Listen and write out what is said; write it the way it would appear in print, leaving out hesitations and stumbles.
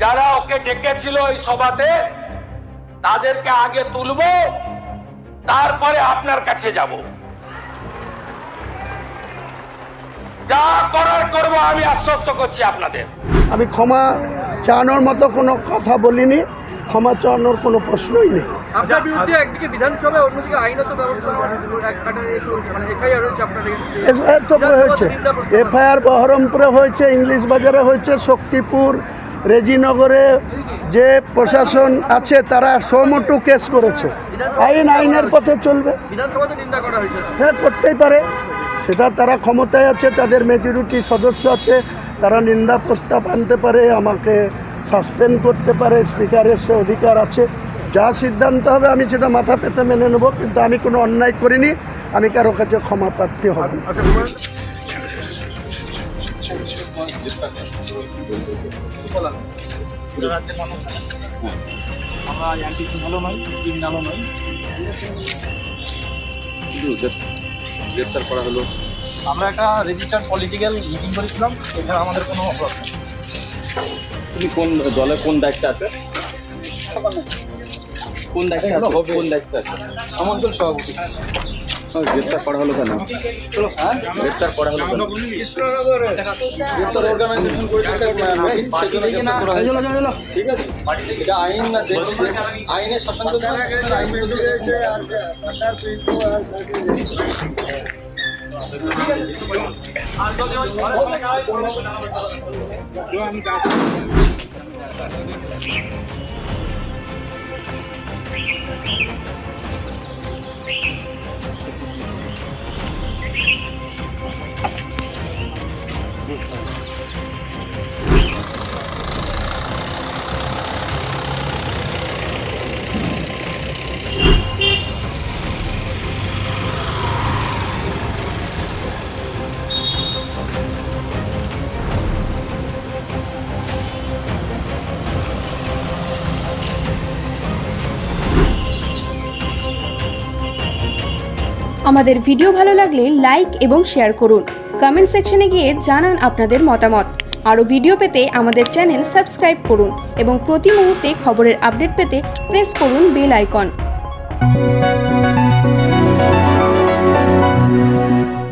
যারা ওকে ডেকেছিল এই সভাতে তাদেরকে আগে তুলবো, তারপরে আপনার কাছে যাব। যা করার করবো, আমি আশ্বস্ত করছি আপনাদের। আমি ক্ষমা চাওয়ানোর মতো কোনো কথা বলিনি, ক্ষমা চাওয়ানোর কোনো প্রশ্নই নেই। আপনার বিরুদ্ধে একদিকে বিধানসভায়, অন্যদিকে আইনত ব্যবস্থা মানে এফআইআর হয়েছে আপনার এফআইআর তো হয়েছে, এফআইআর বহরমপুরে হয়েছে, ইংলিশ বাজারে হয়েছে, শক্তিপুর, রেজিনগরে যে প্রশাসন আছে তারা সমটু কেস করেছে। আইনের পথে চলবে। বিধানসভাতে নিন্দা করা হয়েছে। হ্যাঁ, করতেই পারে, সেটা তারা ক্ষমতায় আছে, তাদের মেজরিটি সদস্য আছে, তারা নিন্দা প্রস্তাব আনতে পারে, আমাকে সাসপেন্ড করতে পারে, স্পিকারের সে অধিকার আছে। যা সিদ্ধান্ত হবে আমি সেটা মাথা পেতে মেনে নেব, কিন্তু আমি কোনো অন্যায় করিনি, আমি কারো কাছে ক্ষমা প্রার্থী হব। আমরা অ্যান্টি ভালো নয়, ক্রিমিনালও নয়। গ্রেপ্তার করা হলো। আমরা একটা রেজিস্টার্ড পলিটিক্যাল মিটিং করেছিলাম, এছাড়া আমাদের কোনো অপরাধ নেই। তুমি কোন দলে কোন দায়িত্বে আছে? কোন দায়িত্বে আছে? কোন দায়িত্বে আছে? সমান্তর সভাপতি। গ্রেপ্তার করা হলো কেন? গ্রেপ্তার করা হলো কেন? গ্রেপ্তার অর্গানাইজেশন করেছে, ঠিক আছে, এটা আইন না, আইনের শাসন আমাদের ভিডিও ভালো লাগলে লাইক এবং শেয়ার করুন। কমেন্ট সেকশনে গিয়ে জানান আপনাদের মতামত। আরও ভিডিও পেতে আমাদের চ্যানেল সাবস্ক্রাইব করুন এবং প্রতি মুহূর্তে খবরের আপডেট পেতে প্রেস করুন বেল আইকন।